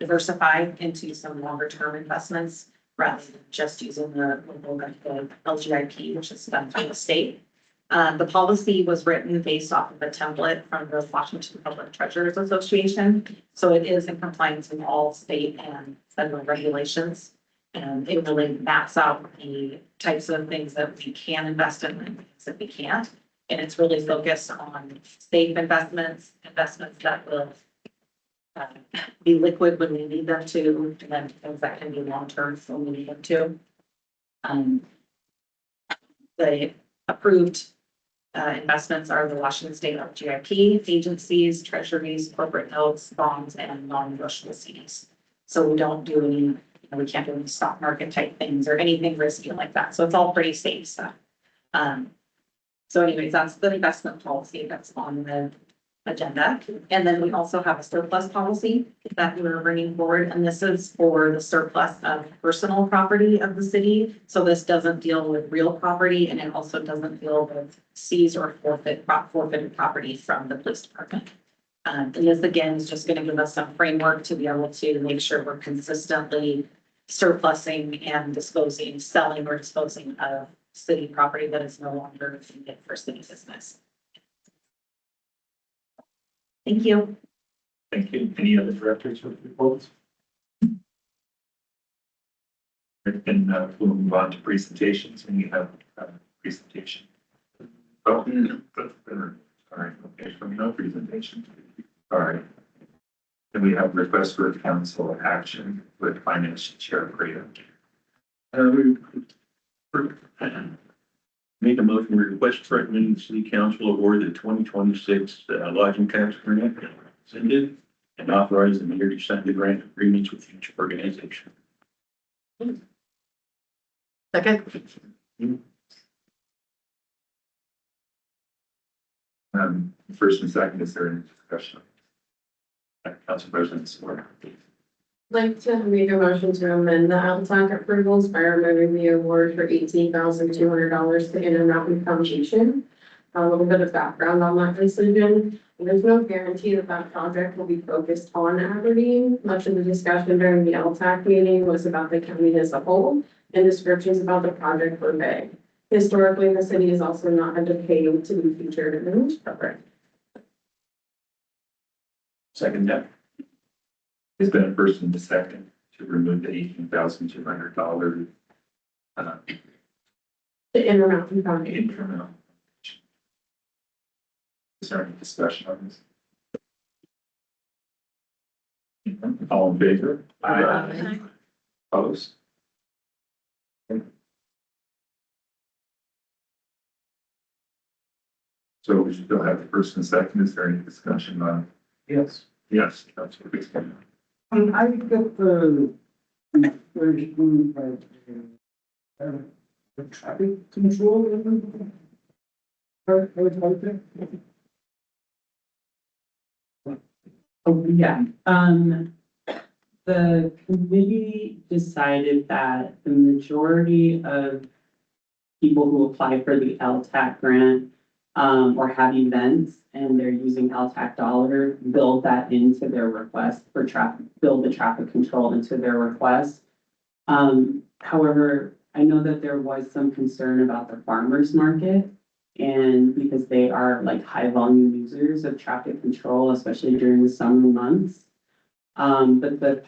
Speaker 3: diversify into some longer term investments rather than just using the LGIP, which is done by the state. The policy was written based off of a template from the Washington Public Treasurers Association. So it is in compliance with all state and federal regulations. And it really maps out the types of things that we can invest in and things that we can't. And it's really focused on safe investments that will be liquid when we need them to, and then things that can be long-term when we need them to. The approved investments are the Washington State LGIP, agencies, treasuries, corporate notes, bonds, and non-negotiable CDs. So we don't do any, we can't do any stock market type things or anything risky like that. So it's all pretty safe stuff. So anyways, that's the investment policy that's on the agenda. And then we also have a surplus policy that we're bringing forward. And this is for the surplus of personal property of the city. So this doesn't deal with real property, and it also doesn't deal with seized or forfeited property from the police department. And this again is just going to give us some framework to be able to make sure we're consistently surplusing and selling or disposing of city property that is no longer needed for city business. Thank you.
Speaker 2: Thank you. Any other directors with reports? Then we'll move on to presentations, and you have presentation. Oh, that's better. All right, okay, from no presentation. All right. Then we have request for council action with finance chair Greta.
Speaker 16: Make a motion to request for recommending the city council award the 2026 lodging tax grant rescinded and authorize the mayor to sign the grant agreements with each organization.
Speaker 7: Second.
Speaker 2: First and second, is there any discussion? Council President Sawyer.
Speaker 6: Like to make a motion to amend the LTAC approvals by removing the award for $18,200 to Intermountain Foundation. A little bit of background on that decision. There's no guarantee that that project will be focused on Aberdeen. Much of the discussion during the LTAC meeting was about the county as a whole, and descriptions about the project were vague. Historically, the city has also not had to pay to be featured in this program.
Speaker 16: Second that.
Speaker 2: It's been a first and a second to remove the $18,200.
Speaker 6: The Intermountain Foundation.
Speaker 2: Internal. Is there any discussion on this? All in favor?
Speaker 7: Aye.
Speaker 2: Opposed? So we still have the first and second. Is there any discussion on?
Speaker 13: Yes.
Speaker 2: Yes, Councilor Bixby.
Speaker 13: I get the version of the traffic control.
Speaker 4: Oh, yeah, the committee decided that the majority of people who apply for the LTAC grant or have events and they're using LTAC dollar, build that into their request for traffic, build the traffic control into their request. However, I know that there was some concern about the farmers market. And because they are like high volume users of traffic control, especially during the summer months. But the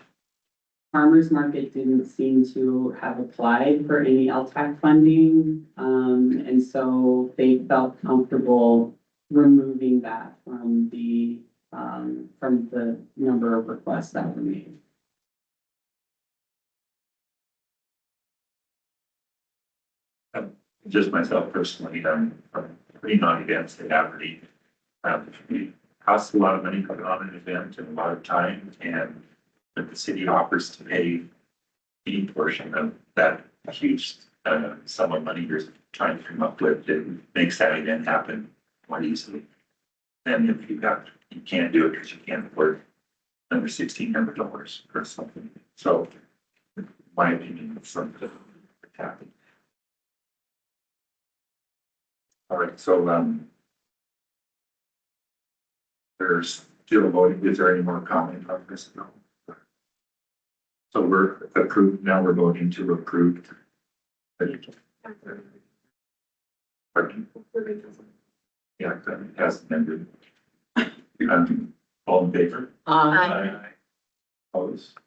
Speaker 4: farmers market didn't seem to have applied for any LTAC funding. And so they felt comfortable removing that from the number of requests that were made.
Speaker 2: Just myself personally, I'm pretty non-events at Aberdeen. It costs a lot of money to put on an event and a lot of time, and if the city offers to pay any portion of that huge sum of money you're trying to come up with, it makes that event happen more easily. And if you can't do it because you can't afford under $1,600 or something. So, in my opinion, it's something that's happening. All right, so, there's still voting. Is there any more comment on this? No. So we're approved, now we're voting to approve. Pardon? Yeah, that has amended. All in favor?
Speaker 7: Aye.
Speaker 2: Opposed?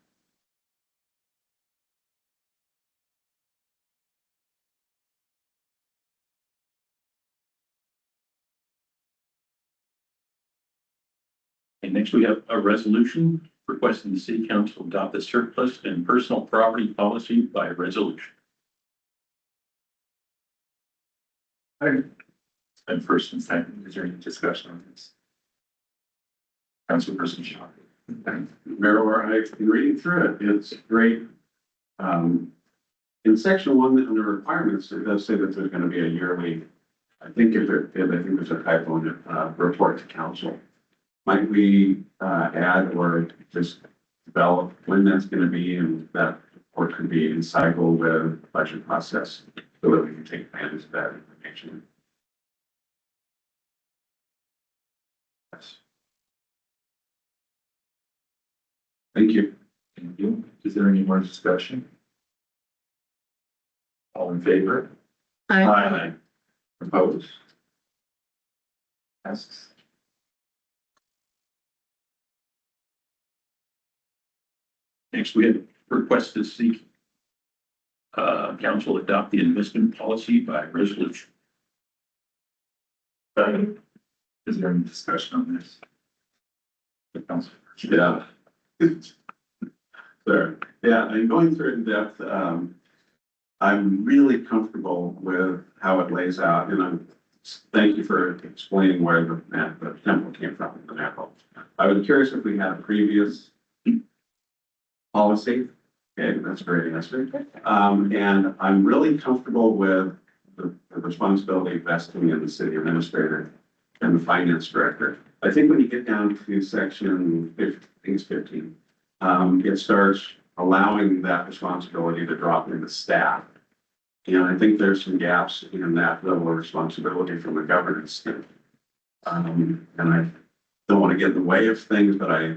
Speaker 16: And next we have a resolution requesting the city council adopt the surplus and personal property policy by resolution.
Speaker 2: And first and second, is there any discussion on this? Councilperson Shaw.
Speaker 5: Mayor, I've been reading through it. It's great. In section 1, under requirements, it does say that there's going to be a yearly, I think there's a typo in it, report to council. Might we add or just develop when that's going to be, and that report could be in cycle with the budget process so that we can take advantage of that information?
Speaker 2: Yes.
Speaker 5: Thank you.
Speaker 2: Thank you. Is there any more discussion? All in favor?
Speaker 7: Aye.
Speaker 2: Opposed? Passes.
Speaker 16: Next, we have requested to seek council adopt the investment policy by resolution.
Speaker 2: Is there any discussion on this? The council.
Speaker 5: Yeah. Sure, yeah, and going through it in depth, I'm really comfortable with how it lays out, and thank you for explaining where the temple came from in the map. I was curious if we had a previous policy. Okay, that's a great answer. And I'm really comfortable with the responsibility vesting in the city administrator and the finance director. I think when you get down to section 15, I think it's 15, it starts allowing that responsibility to drop into staff. And I think there's some gaps in that level of responsibility from the governance standpoint. And I don't want to get in the way of things, but I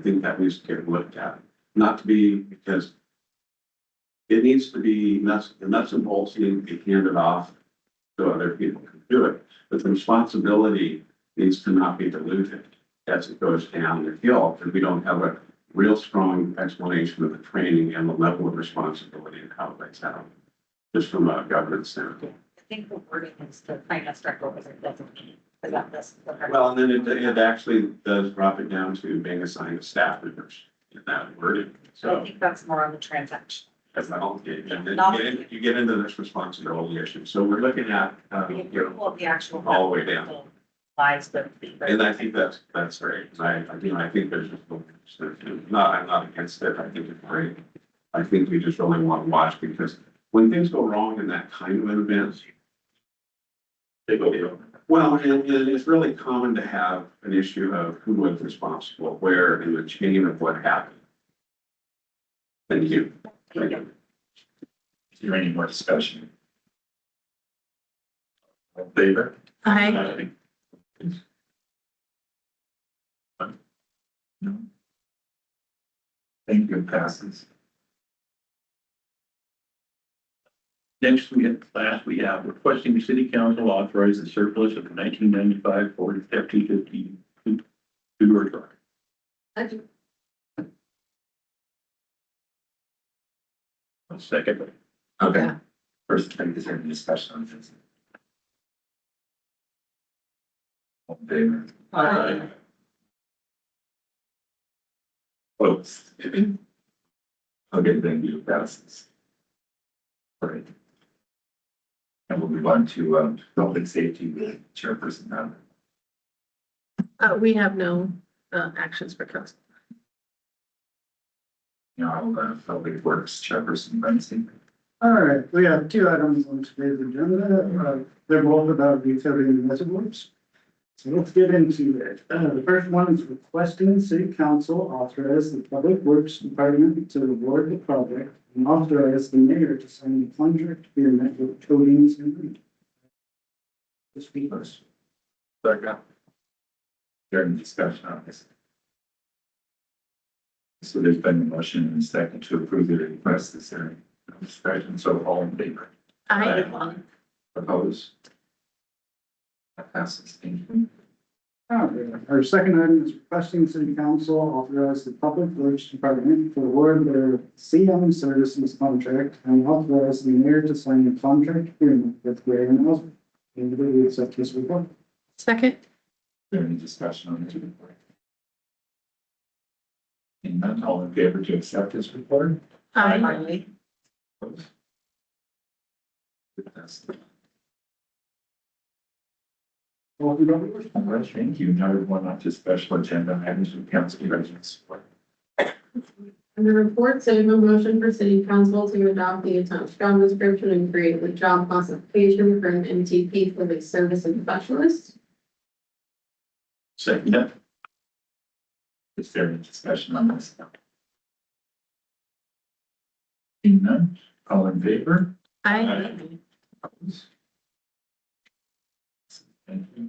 Speaker 5: think that needs to get looked at. Not to be, because it needs to be, the nuts and bolts need to be handed off so other people can do it. But the responsibility needs to not be diluted as it goes down the hill, because we don't have a real strong explanation of the training and the level of responsibility and how it lays out, just from a governance standpoint.
Speaker 3: I think the wording is the finance director was a designee. Is that this?
Speaker 5: Well, and then it actually does drop it down to being assigned to staff members in that wording.
Speaker 3: I
Speaker 5: So
Speaker 3: think that's more on the transaction.
Speaker 5: that's not, you get into this responsibility issue. So we're looking at,
Speaker 3: The approval of the actual.
Speaker 5: all the way down.
Speaker 3: Lies, but.
Speaker 5: And I think that's great. I think there's just, I'm not against it. I think it's great. I think we just really want to watch, because when things go wrong in that kind of an event,
Speaker 2: They go.
Speaker 5: well, and it's really common to have an issue of who was responsible, where in the chain of what happened. Thank you. Thank you.
Speaker 2: Is there any more discussion? All in favor?
Speaker 7: Aye.
Speaker 2: No. Thank you, passes. Next, we have requesting the city council authorize the surplus of the 1995 Ford F-250 two-door truck. A second. Okay. First, is there any discussion on this? All in favor?
Speaker 7: Aye.
Speaker 2: Opposed? Okay, thank you, passes. All right. And we'll move on to public safety chairperson now.
Speaker 7: We have no actions for council.
Speaker 2: Now, public works chairperson Benson.
Speaker 13: All right, we have two items on today's agenda. They're both about utility reservoirs. So let's get into it. The first one is requesting city council authorize the public works department to award the project and authorize the mayor to sign the contract agreement with coatings and. The speakers.
Speaker 2: Second. During discussion on this. So there's been a motion and a second to approve the request this hearing. Discussion, so all in favor?
Speaker 7: Aye.
Speaker 2: Opposed? That passes. Thank you.
Speaker 13: Our second item is requesting city council authorize the public works department to award their CM services contract and authorize the mayor to sign the contract agreement with Gray and Osborne. Anybody will accept this report?
Speaker 7: Second.
Speaker 2: Is there any discussion on this report? Seeing none, all in favor to accept this report?
Speaker 7: Aye.
Speaker 2: Opposed? It passes. All right, thank you. Now we're going on to special agenda items with council residents.
Speaker 6: Under reports, I have a motion for city council to adopt the attached job description and create the job classification for an MTP public service and specialist.
Speaker 2: Second. Is there any discussion on this? Seeing none, all in favor?
Speaker 7: Aye.
Speaker 2: Opposed? Thank you.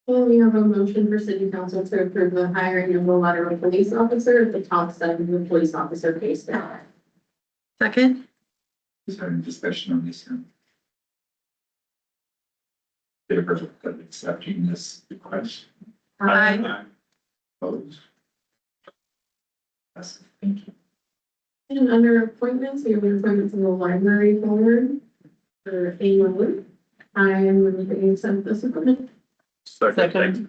Speaker 6: And we have a motion for city council to approve the hiring of a lateral police officer at the top side of the police officer pay scale.
Speaker 7: Second.
Speaker 2: Is there any discussion on this? Favor of accepting this request?
Speaker 7: Aye.
Speaker 2: Opposed? Yes, thank you.
Speaker 6: And under appointments, we have an appointment to the library board for annual. I'm looking some of this equipment.
Speaker 2: Second.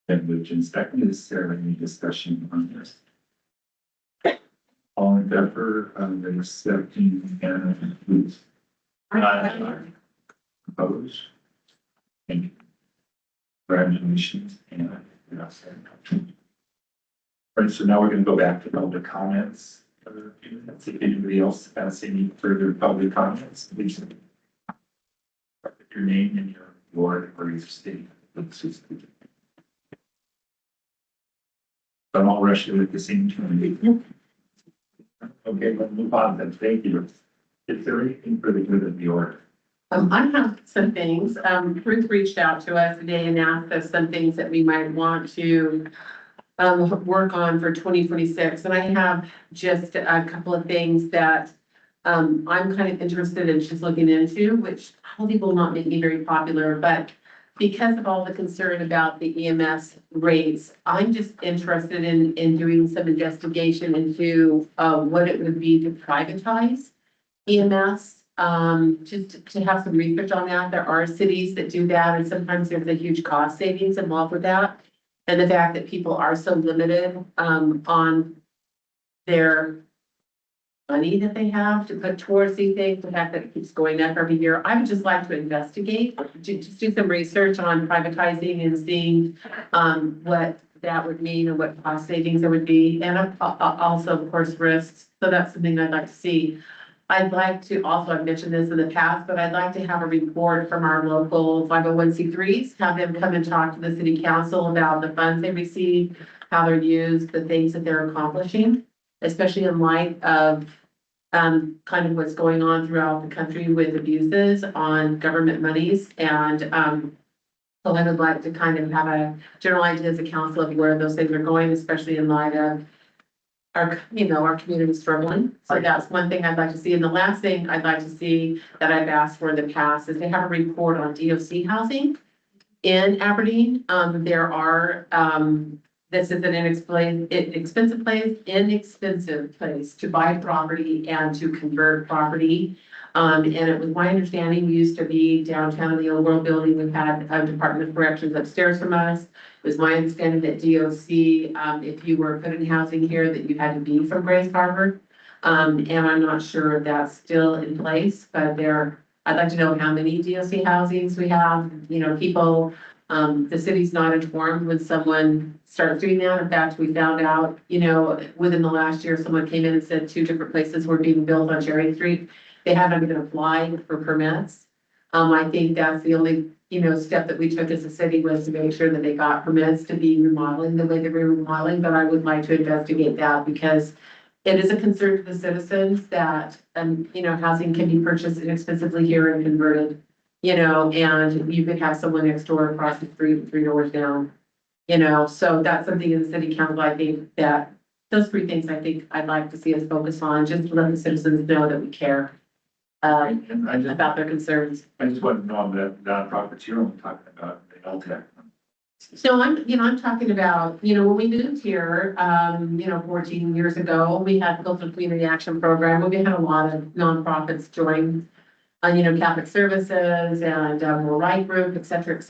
Speaker 2: And moved in second, is there any discussion on this? All in favor of accepting and please? Opposed? Thank you. Congratulations and yes. All right, so now we're gonna go back to public comments. If anybody else has any further public comments, please. Put your name and your ward or your state. I'm all rushing at the same time. Okay, let's move on then. Thank you. Is there anything for the good of the order?
Speaker 4: I have some things. Ruth reached out to us today and asked us some things that we might want to work on for 2026. And I have just a couple of things that I'm kind of interested in just looking into, which probably will not make me very popular, but because of all the concern about the EMS rates, I'm just interested in doing some investigation into what it would be to privatize EMS. Just to have some research on that. There are cities that do that, and sometimes there's a huge cost savings involved with that. And the fact that people are so limited on their money that they have to put towards these things, the fact that it keeps going up every year. I would just like to investigate, just do some research on privatizing and seeing what that would mean and what cost savings there would be, and also, of course, risks. So that's something I'd like to see. I'd like to also, I've mentioned this in the past, but I'd like to have a report from our local 501c3s, have them come and talk to the city council about the funds they receive, how they're used, the things that they're accomplishing, especially in light of kind of what's going on throughout the country with abuses on government monies. And so I would like to kind of have a general idea as a council of where those things are going, especially in light of our community struggling. So that's one thing I'd like to see. And the last thing I'd like to see that I've asked for in the past is to have a report on DOC housing in Aberdeen. There are, this is an inexpensive place to buy property and to convert property. And it was my understanding, we used to be downtown in the old world building. We've had a Department of Corrections upstairs from us. It was my understanding that DOC, if you were put in housing here, that you had to be from Grace Harbor. And I'm not sure if that's still in place, but I'd like to know how many DOC housings we have, people, the city's not informed when someone starts doing that. In fact, we found out, within the last year, someone came in and said 2 different places were being built on Cherry Street. They haven't even applied for permits. I think that's the only, step that we took as a city was to make sure that they got permits to be remodeling the way they were remodeling, but I would like to investigate that because it is a concern to the citizens that, housing can be purchased inexpensively here and converted, and you could have someone next door across the street, 3 doors down, so that's something in the city council, I think that those 3 things I think I'd like to see us focus on, just to let the citizens know that we care about their concerns.
Speaker 2: I just want to know that nonprofits you're only talking about the LTAC.
Speaker 4: So I'm talking about, when we moved here, 14 years ago, we had built a community action program. We had a lot of nonprofits join, Catholic Services and Rural Right Group, et cetera,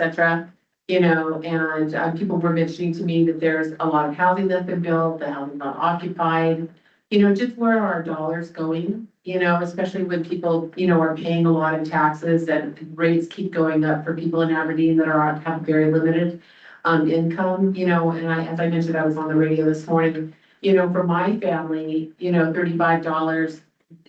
Speaker 4: and people were mentioning to me that there's a lot of housing that's been built, the housing not occupied, just where are our dollars going, especially when people, are paying a lot of taxes and rates keep going up for people in Aberdeen that have very limited income, and as I mentioned, I was on the radio this morning, for my family, $35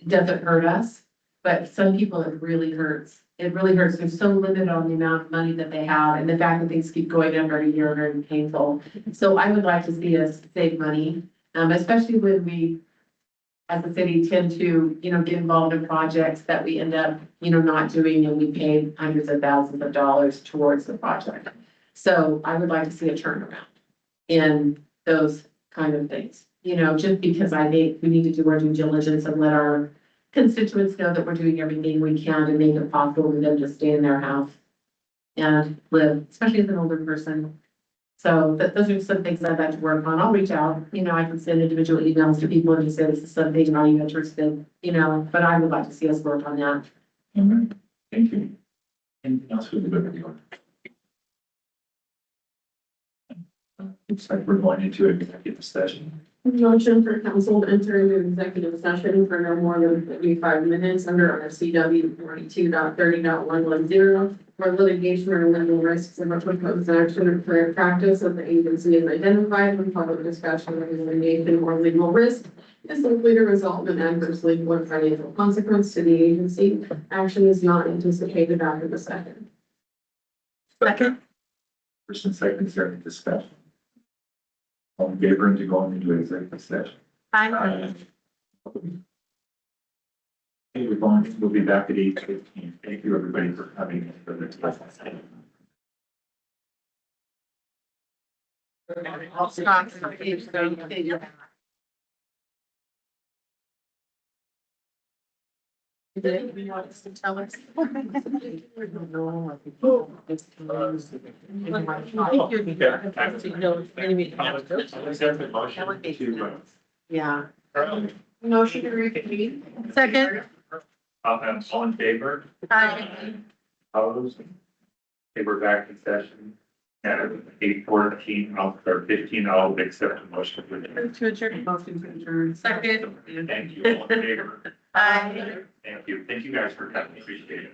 Speaker 4: doesn't hurt us, but some people it really hurts. It really hurts. They're so limited on the amount of money that they have, and the fact that things keep going up every year are very painful. So I would like to see us save money, especially when we, as a city, tend to, get involved in projects that we end up, not doing, and we pay hundreds of thousands of dollars towards the project. So I would like to see a turnaround in those kind of things, just because I think we need to do our due diligence and let our constituents know that we're doing everything we can to make it possible for them to stay in their house and live, especially as an older person. So those are some things I'd like to work on. I'll reach out, I can send individual emails to people and just say, this is something, are you interested? But I would like to see us work on that.
Speaker 2: All right, thank you. Anything else with the good? Looks like we're going into executive session.
Speaker 6: Motion for council to enter into executive session for no more than 55 minutes under RCW 42.30.110 for litigation or legal risks of a proposed action or current practice of the agency is identified when public discussion of litigation or legal risk is likely to result in adverse legal or financial consequence to the agency. Action is not anticipated after the second.
Speaker 7: Second.
Speaker 2: First and second, is there any discussion? All in favor to go into executive session?
Speaker 7: Aye.
Speaker 2: Okay, we'll be back at 8:15. Thank you, everybody, for coming for the discussion.
Speaker 7: You want us to tell us? Yeah. Motion to reconvene. Second.
Speaker 2: All in favor?
Speaker 7: Aye.
Speaker 2: Opposed? Okay, we're back in session at 8:14, or 15, I'll accept the motion.
Speaker 7: To adjourn. Motion to adjourn. Second.
Speaker 2: Thank you, all in favor?
Speaker 7: Aye.
Speaker 2: Thank you. Thank you guys for coming. Appreciate it.